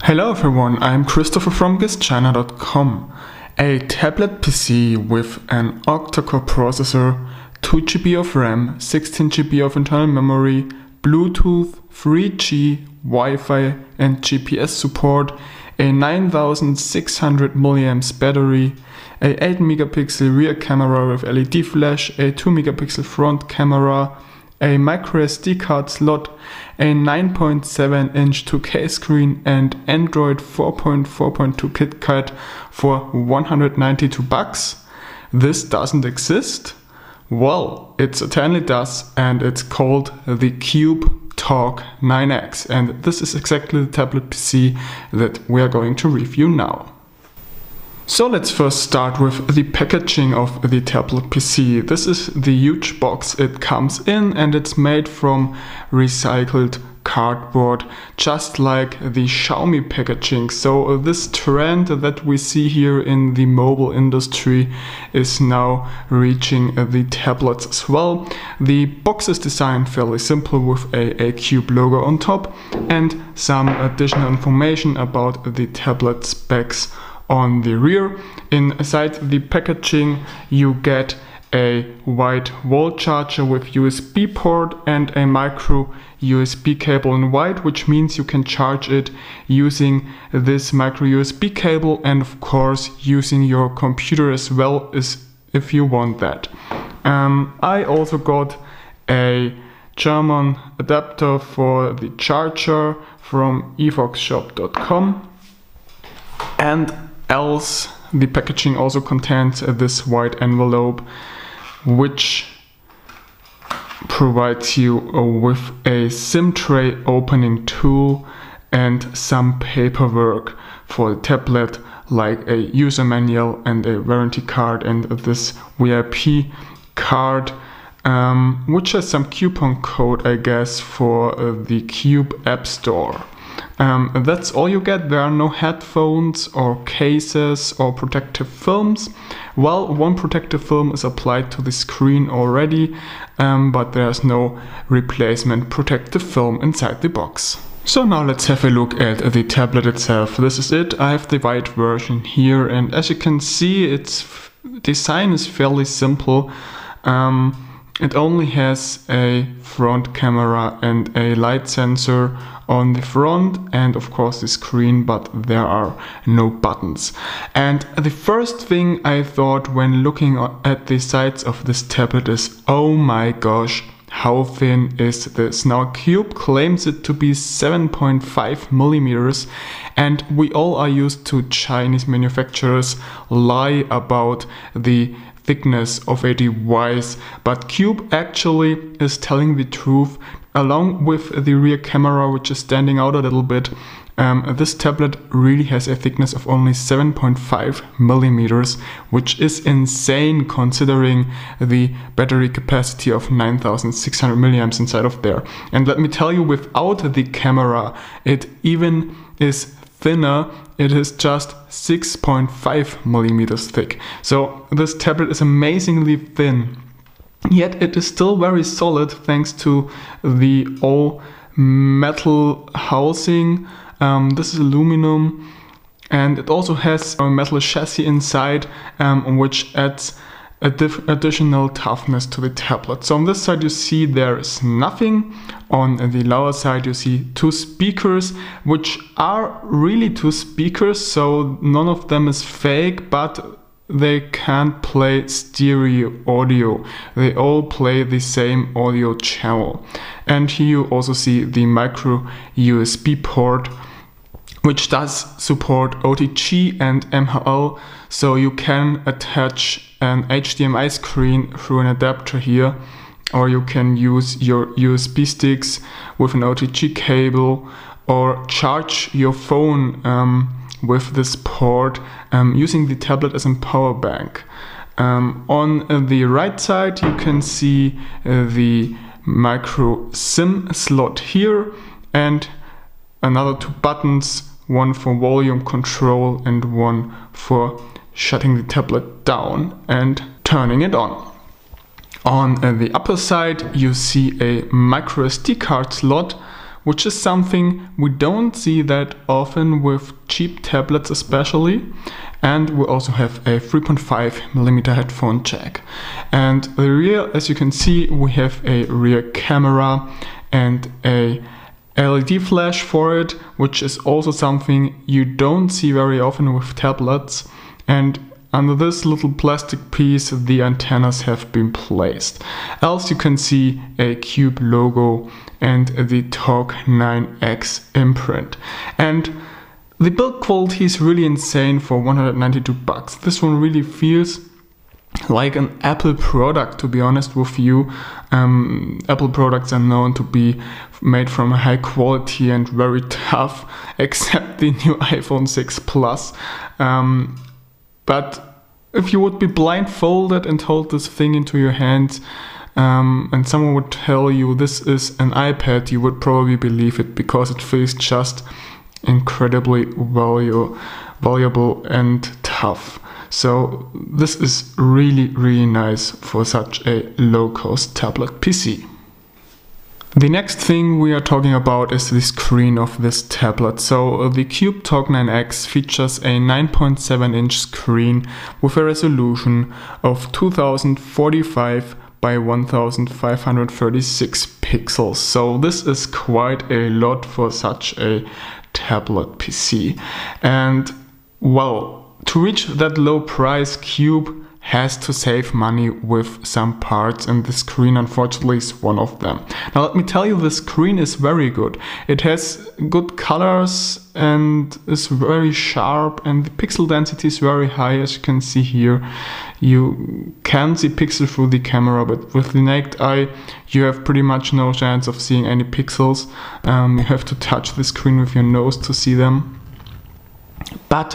Hello everyone, I'm Christopher from GuestChina.com. A tablet PC with an Octa-Core processor, 2 GB of RAM, 16 GB of internal memory, Bluetooth, 3G, Wi-Fi and GPS support, a 9600 mAh battery, a 8 megapixel rear camera with LED flash, a 2 megapixel front camera, a microSD card slot, a 9.7-inch 2K screen and Android 4.4.2 KitKat for $192. This doesn't exist? Well, it certainly does, and it's called the Cube Talk 9X, and this is exactly the tablet PC that we are going to review now. So let's first start with the packaging of the tablet PC. This is the huge box it comes in, and it's made from recycled cardboard, just like the Xiaomi packaging. So this trend that we see here in the mobile industry is now reaching the tablets as well. The box is designed fairly simple with a Cube logo on top and some additional information about the tablet specs on the rear. Inside the packaging you get a white wall charger with USB port and a micro USB cable in white, which means you can charge it using this micro USB cable and of course using your computer as well as if you want that. I also got a German adapter for the charger from evoxshop.com, and else the packaging also contains this white envelope which provides you with a SIM tray opening tool and some paperwork for the tablet, like a user manual and a warranty card and this VIP card, which has some coupon code, I guess, for the Cube App Store. That's all you get. There are no headphones or cases or protective films. Well, one protective film is applied to the screen already, but there's no replacement protective film inside the box. So now let's have a look at the tablet itself. This is it. I have the white version here, and as you can see, its design is fairly simple. It only has a front camera and a light sensor on the front and of course the screen, but there are no buttons. And the first thing I thought when looking at the sides of this tablet is, oh my gosh, how thin is this? Now Cube claims it to be 7.5 millimeters, and we all are used to Chinese manufacturers lie about the thickness of a device, but Cube actually is telling the truth. Along with the rear camera, which is standing out a little bit, this tablet really has a thickness of only 7.5 millimeters, which is insane considering the battery capacity of 9600 milliamps inside of there. And let me tell you, without the camera, it even is thinner. It is just 6.5 millimeters thick. So this tablet is amazingly thin. Yet it is still very solid thanks to the all metal housing. This is aluminum, and it also has a metal chassis inside, which adds additional toughness to the tablet. So on this side you see there is nothing. On the lower side you see two speakers, which are really two speakers, so none of them is fake, but they can't play stereo audio. They all play the same audio channel. And here you also see the micro USB port, which does support OTG and MHL, so you can attach an HDMI screen through an adapter here, or you can use your USB sticks with an OTG cable, or charge your phone with this port using the tablet as a power bank. On the right side you can see the micro SIM slot here and another two buttons, one for volume control and one for shutting the tablet down and turning it on. On the upper side you see a micro SD card slot which is something we don't see that often with cheap tablets especially. And we also have a 3.5mm headphone jack. And the rear, as you can see, we have a rear camera and a LED flash for it, which is also something you don't see very often with tablets. And under this little plastic piece, the antennas have been placed. Else you can see a Cube logo and the Talk 9X imprint. And the build quality is really insane for 192 bucks. This one really feels like an Apple product, to be honest with you. Apple products are known to be made from a high quality and very tough, except the new iPhone 6 Plus. But if you would be blindfolded and hold this thing into your hands, and someone would tell you this is an iPad, you would probably believe it, because it feels just incredibly valuable and tough. So this is really, really nice for such a low-cost tablet PC. The next thing we are talking about is the screen of this tablet. So the Cube Talk 9X features a 9.7-inch screen with a resolution of 2045 by 1536 pixels. So this is quite a lot for such a tablet PC. And well, to reach that low price, Cube has to save money with some parts, and the screen unfortunately is one of them. Now let me tell you, the screen is very good. It has good colors and is very sharp, and the pixel density is very high, as you can see here. You can see pixels through the camera, but with the naked eye you have pretty much no chance of seeing any pixels. You have to touch the screen with your nose to see them. But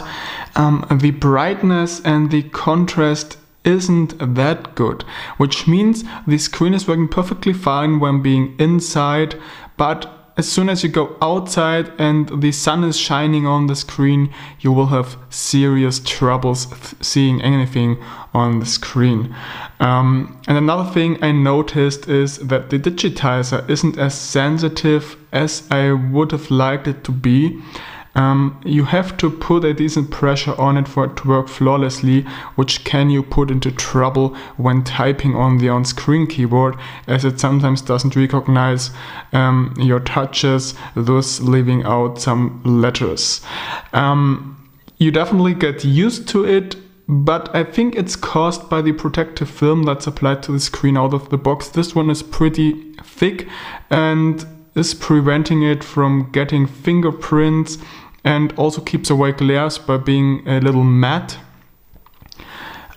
the brightness and the contrast isn't that good, which means the screen is working perfectly fine when being inside, but as soon as you go outside and the sun is shining on the screen, you will have serious troubles seeing anything on the screen. And another thing I noticed is that the digitizer isn't as sensitive as I would have liked it to be. You have to put a decent pressure on it for it to work flawlessly, which can you put into trouble when typing on the on-screen keyboard, as it sometimes doesn't recognize your touches, thus leaving out some letters. You definitely get used to it, but I think it's caused by the protective film that's applied to the screen out of the box. This one is pretty thick and is preventing it from getting fingerprints, and also keeps away glares by being a little matte.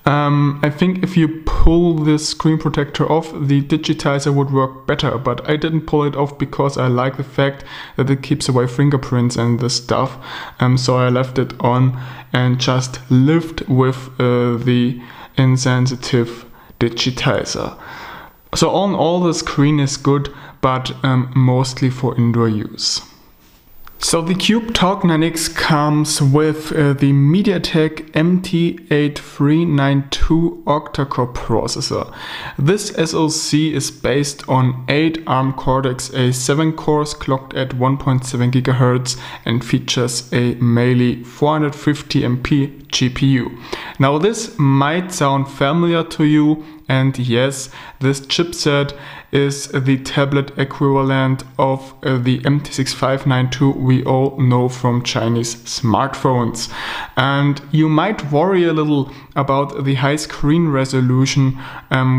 I think if you pull the screen protector off, the digitizer would work better, but I didn't pull it off because I like the fact that it keeps away fingerprints and this stuff. So I left it on and just lived with the insensitive digitizer. So all in all, the screen is good, but mostly for indoor use. So the Cube Talk 9X comes with the MediaTek MT8392 Octa-Core processor. This SoC is based on 8 ARM Cortex-A7 cores clocked at 1.7 GHz and features a Meili 450MP GPU. Now this might sound familiar to you, and yes, this chipset is the tablet equivalent of the MT6592 we all know from Chinese smartphones. And you might worry a little about the high screen resolution,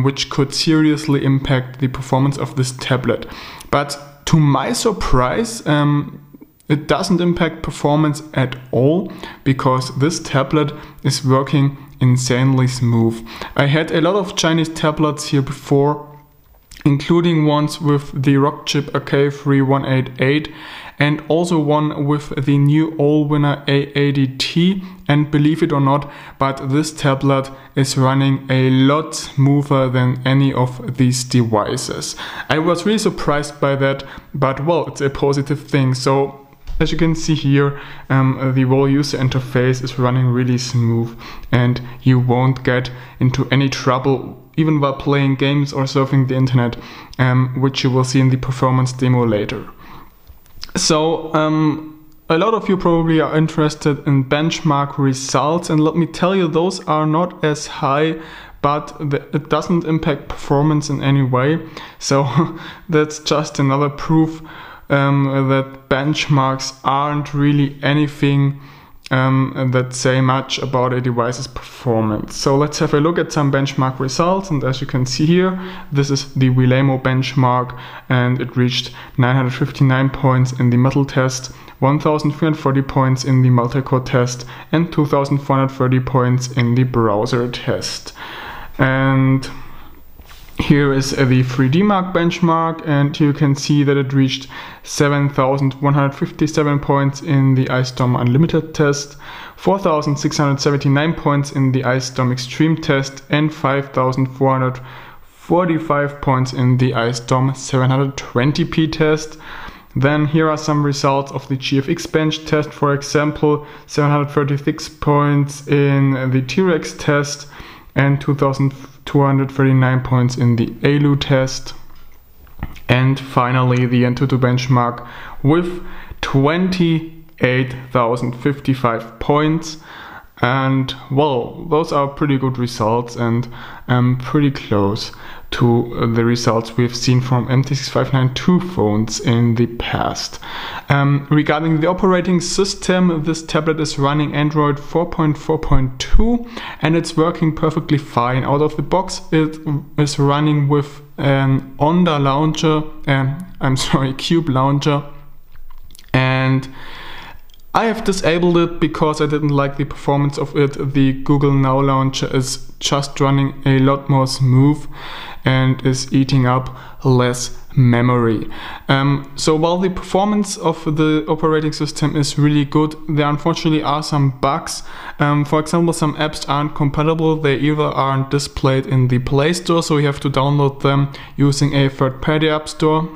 which could seriously impact the performance of this tablet. But to my surprise, it doesn't impact performance at all, because this tablet is working insanely smooth. I had a lot of Chinese tablets here before, including ones with the Rockchip AK3188 and also one with the new Allwinner A80T, and believe it or not, but this tablet is running a lot smoother than any of these devices. I was really surprised by that, but well, it's a positive thing. So as you can see here, the whole user interface is running really smooth, and you won't get into any trouble even while playing games or surfing the internet, which you will see in the performance demo later. So a lot of you probably are interested in benchmark results, and let me tell you, those are not as high, but it doesn't impact performance in any way. So that's just another proof that benchmarks aren't really anything that say much about a device's performance. So let's have a look at some benchmark results, and as you can see here, this is the Wilemo benchmark, and it reached 959 points in the metal test, 1340 points in the multi-core test, and 2430 points in the browser test. And here is the 3D Mark benchmark, and you can see that it reached 7,157 points in the iStorm Unlimited test, 4,679 points in the iStorm Extreme test, and 5,445 points in the iStorm 720p test. Then here are some results of the GFX bench test, for example, 736 points in the T-Rex test, and 2,239 points in the ALU test. And finally the AnTuTu benchmark with 28,055 points. And well, those are pretty good results, and pretty close to the results we've seen from MT6592 phones in the past. Regarding the operating system, this tablet is running Android 4.4.2 and it's working perfectly fine. Out of the box, it is running with an Onda launcher, Cube launcher, and I have disabled it because I didn't like the performance of it. The Google Now launcher is just running a lot more smooth and is eating up less memory. So while the performance of the operating system is really good, there unfortunately are some bugs. For example, some apps aren't compatible. They either aren't displayed in the Play Store, so you have to download them using a third-party app store,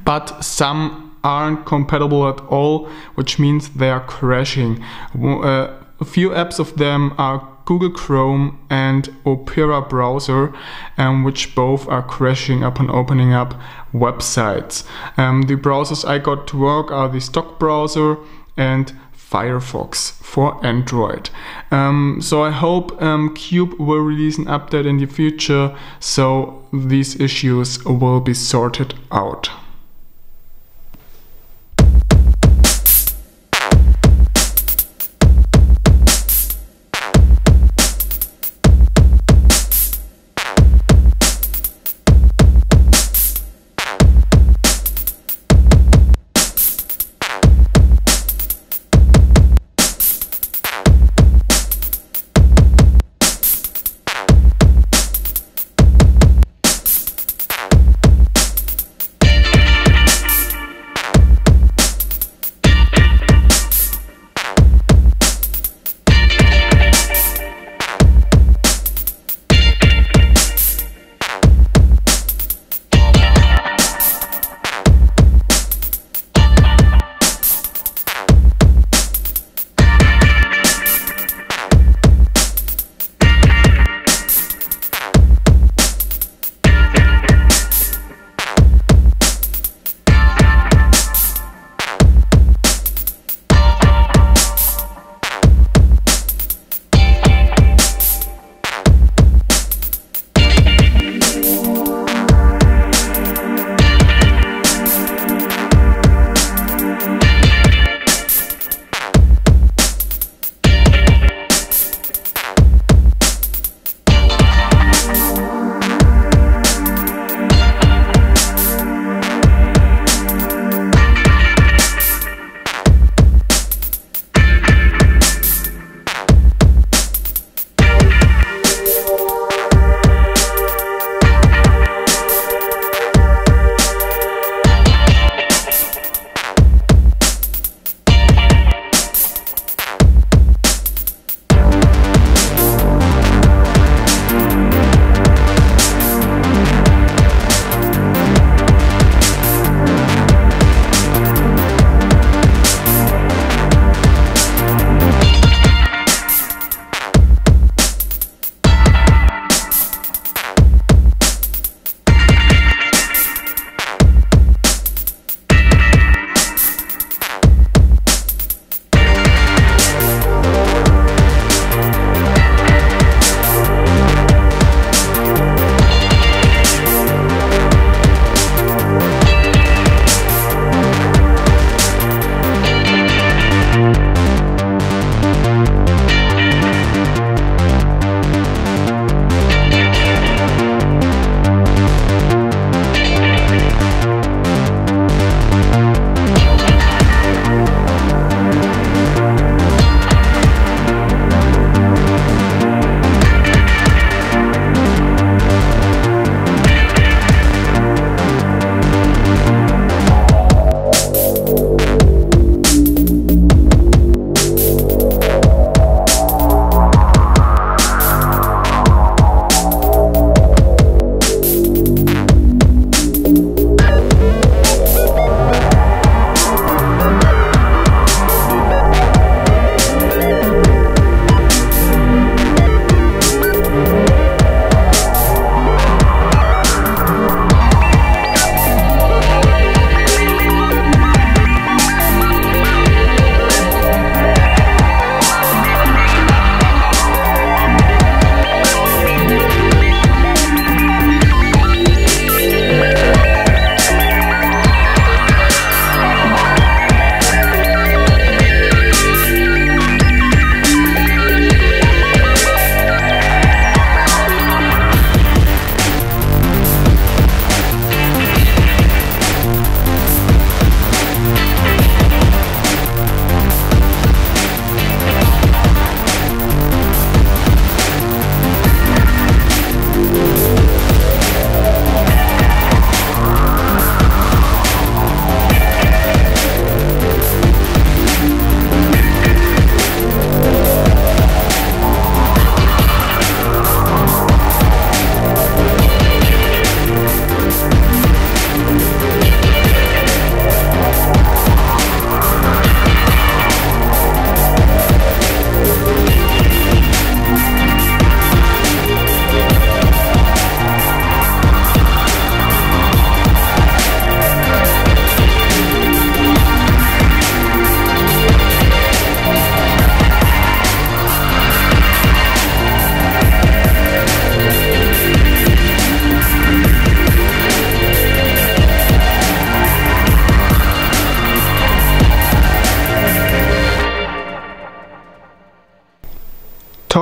but some aren't compatible at all, which means they are crashing. A few apps of them are Google Chrome and Opera browser, which both are crashing upon opening up websites. The browsers I got to work are the stock browser and Firefox for Android. So I hope Cube will release an update in the future so these issues will be sorted out.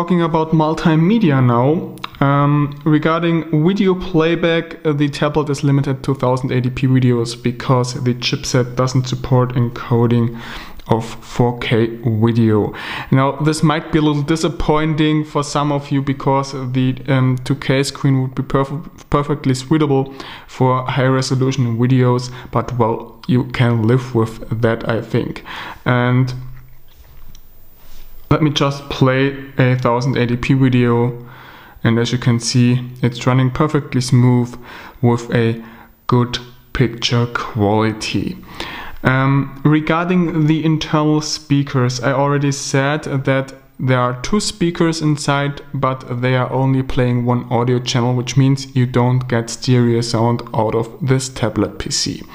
talking about multimedia now. Regarding video playback, the tablet is limited to 1080p videos because the chipset doesn't support encoding of 4K video. Now this might be a little disappointing for some of you because the 2K screen would be perfectly suitable for high resolution videos, but well, you can live with that, I think. And let me just play a 1080p video, and as you can see, it's running perfectly smooth with a good picture quality. Regarding the internal speakers, I already said that there are two speakers inside, but they are only playing one audio channel, which means you don't get stereo sound out of this tablet PC.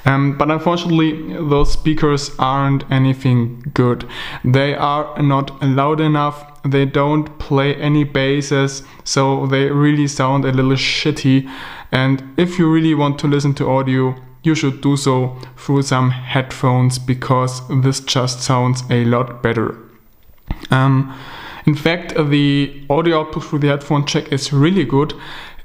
But unfortunately, those speakers aren't anything good. They are not loud enough, they don't play any basses, so they really sound a little shitty. And if you really want to listen to audio, you should do so through some headphones, because this just sounds a lot better. In fact, the audio output through the headphone jack is really good.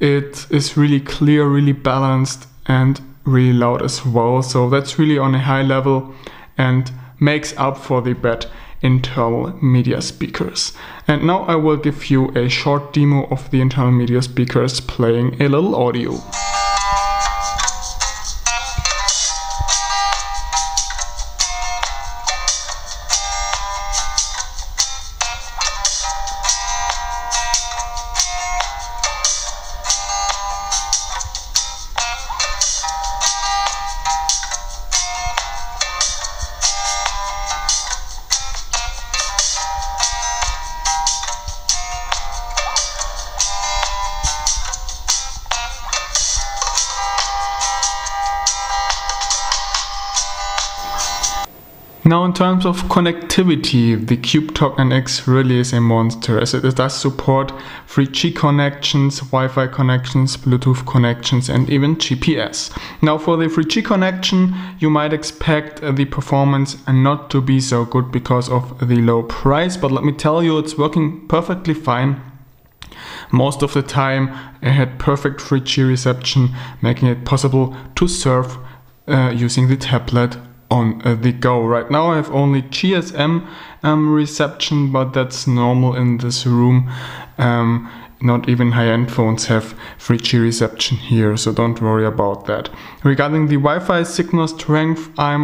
It is really clear, really balanced, and really loud as well. So that's really on a high level and makes up for the bad internal media speakers. And now I will give you a short demo of the internal media speakers playing a little audio. Now in terms of connectivity, the CubeTalk NX really is a monster, as it does support 3G connections, Wi-Fi connections, Bluetooth connections, and even GPS. Now for the 3G connection, you might expect the performance not to be so good because of the low price, but let me tell you, it's working perfectly fine. Most of the time I had perfect 3G reception, making it possible to surf using the tablet on the go. Right now I have only GSM reception, but that's normal in this room. Not even high-end phones have 3G reception here, so don't worry about that. Regarding the Wi-Fi signal strength, I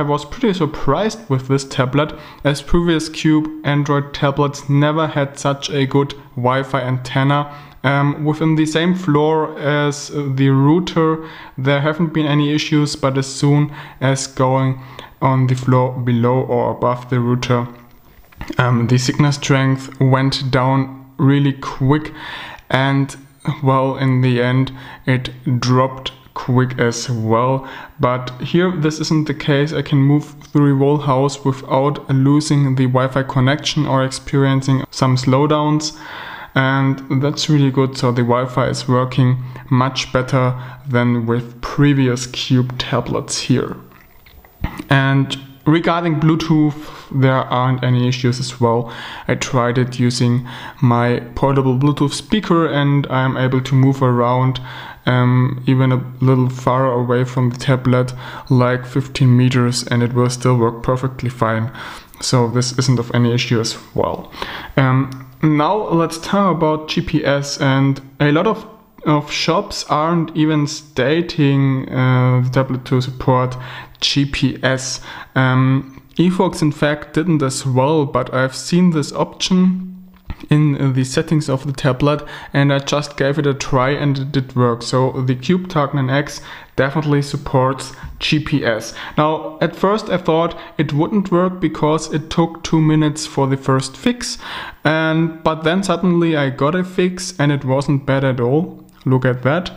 was pretty surprised with this tablet, as previous Cube Android tablets never had such a good Wi-Fi antenna. Within the same floor as the router, there haven't been any issues, but as soon as going on the floor below or above the router, the signal strength went down really quick, and well, in the end it dropped quick as well. But here this isn't the case. I can move through the whole house without losing the Wi-Fi connection or experiencing some slowdowns. And that's really good, so the Wi-Fi is working much better than with previous Cube tablets here. And regarding Bluetooth, there aren't any issues as well. I tried it using my portable Bluetooth speaker, and I'm able to move around even a little far away from the tablet, like 15 meters, and it will still work perfectly fine. So this isn't of any issue as well. Now let's talk about GPS, and a lot of shops aren't even stating the tablet to support GPS. eFox in fact didn't as well, but I've seen this option in the settings of the tablet, and I just gave it a try and it did work. So the CubeTalk NX definitely supports GPS. Now at first I thought it wouldn't work because it took 2 minutes for the first fix, but then suddenly I got a fix and it wasn't bad at all. Look at that.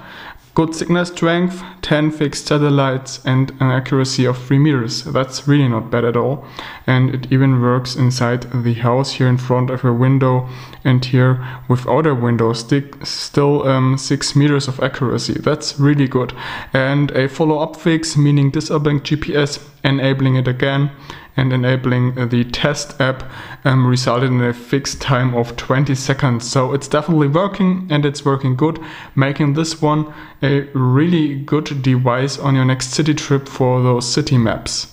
Good signal strength, 10 fixed satellites, and an accuracy of 3 meters. That's really not bad at all. And it even works inside the house, here in front of a window, and here without a window, still 6 meters of accuracy. That's really good. And a follow-up fix, meaning disabling GPS, enabling it again, and enabling the test app resulted in a fixed time of 20 seconds. So it's definitely working, and it's working good, making this one a really good device on your next city trip for those city maps.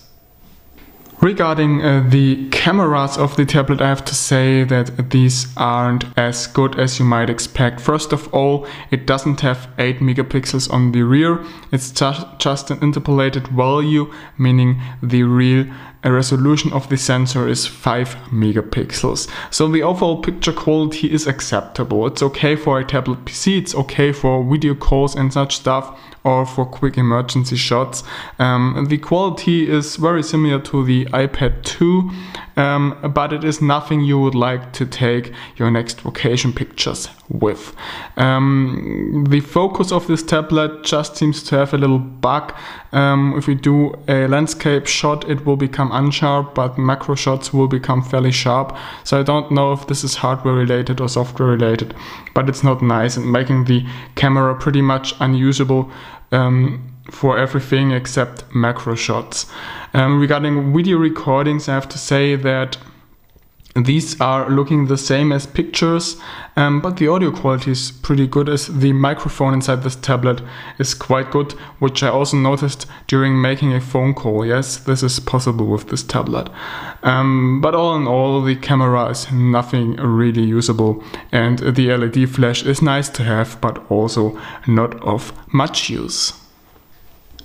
Regarding the cameras of the tablet, I have to say that these aren't as good as you might expect. First of all, it doesn't have 8 megapixels on the rear. It's just an interpolated value, meaning the real resolution of the sensor is 5 megapixels. So the overall picture quality is acceptable. It's okay for a tablet PC, it's okay for video calls and such stuff, or for quick emergency shots. The quality is very similar to the iPad 2, but it is nothing you would like to take your next vacation pictures with. The focus of this tablet just seems to have a little bug. If we do a landscape shot, it will become unsharp, but macro shots will become fairly sharp. So I don't know if this is hardware related or software related, but it's not nice and making the camera pretty much unusable for everything except macro shots. Regarding video recordings, I have to say that these are looking the same as pictures, but the audio quality is pretty good, as the microphone inside this tablet is quite good, which I also noticed during making a phone call. Yes, this is possible with this tablet. But all in all, the camera is nothing really usable, and the LED flash is nice to have, but also not of much use.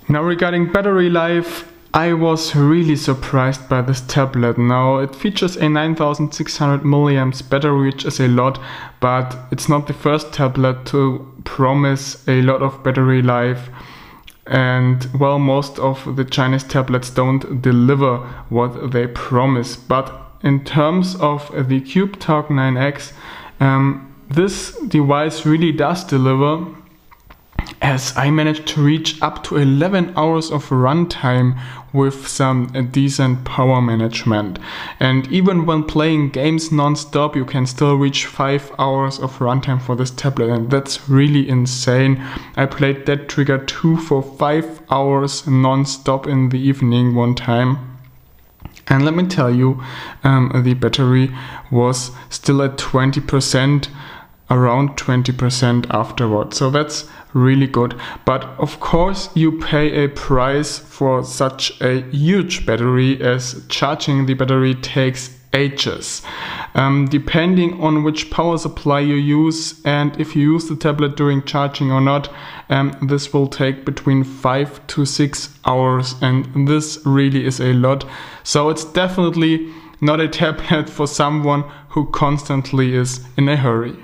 Now regarding battery life, I was really surprised by this tablet. Now it features a 9600 milliamps battery, which is a lot, but it's not the first tablet to promise a lot of battery life. And well, most of the Chinese tablets don't deliver what they promise. But in terms of the CubeTalk 9X, this device really does deliver, as I managed to reach up to 11 hours of runtime with some decent power management. And even when playing games non-stop, you can still reach 5 hours of runtime for this tablet, and that's really insane. I played Dead Trigger 2 for 5 hours non-stop in the evening one time. And let me tell you, the battery was still at 20%, around 20% afterwards. So that's really good. But of course you pay a price for such a huge battery, as charging the battery takes ages. Depending on which power supply you use and if you use the tablet during charging or not, this will take between 5 to 6 hours, and this really is a lot. So it's definitely not a tablet for someone who constantly is in a hurry.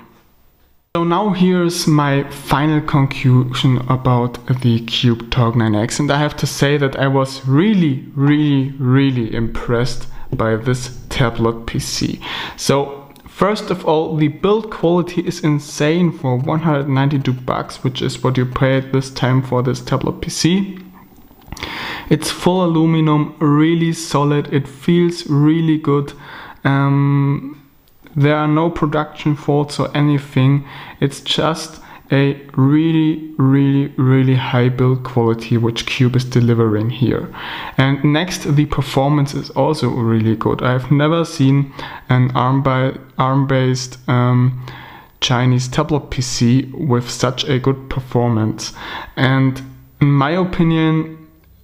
So now here's my final conclusion about the CubeTalk 9X, and I have to say that I was really impressed by this tablet PC. So first of all, the build quality is insane for 192 bucks, which is what you pay at this time for this tablet PC. It's full aluminum, really solid, it feels really good. There are no production faults or anything. It's just a really high build quality which Cube is delivering here. And next, the performance is also really good. I've never seen an ARM-based Chinese tablet PC with such a good performance. And in my opinion,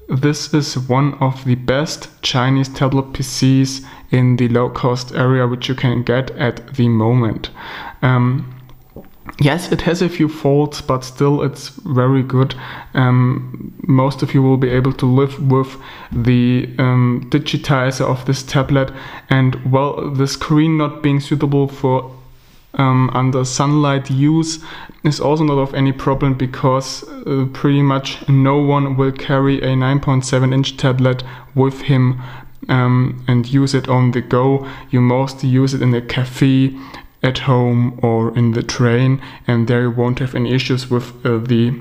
this is one of the best Chinese tablet PCs in the low-cost area which you can get at the moment. Yes, it has a few faults, but still it's very good. Most of you will be able to live with the digitizer of this tablet, and well, the screen not being suitable for under sunlight use is also not of any problem, because pretty much no one will carry a 9.7-inch tablet with him and use it on the go. You mostly use it in a cafe, at home, or in the train, and there you won't have any issues with the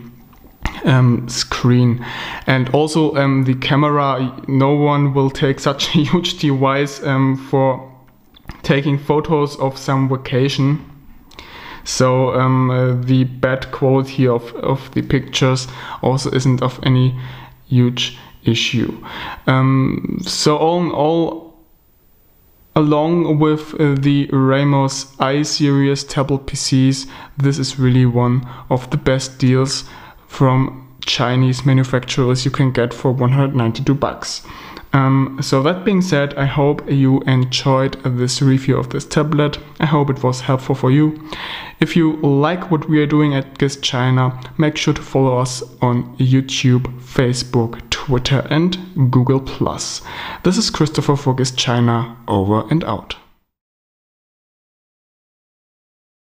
screen. And also the camera, no one will take such a huge device for taking photos of some vacation. So the bad quality of the pictures also isn't of any huge issue. So all in all, along with the Ramos i-series tablet PCs, this is really one of the best deals from Chinese manufacturers you can get for 192 bucks. So that being said, I hope you enjoyed this review of this tablet. I hope it was helpful for you. If you like what we are doing at GIST China, make sure to follow us on YouTube, Facebook, Twitter and Google+. This is Christopher for GIST China, over and out.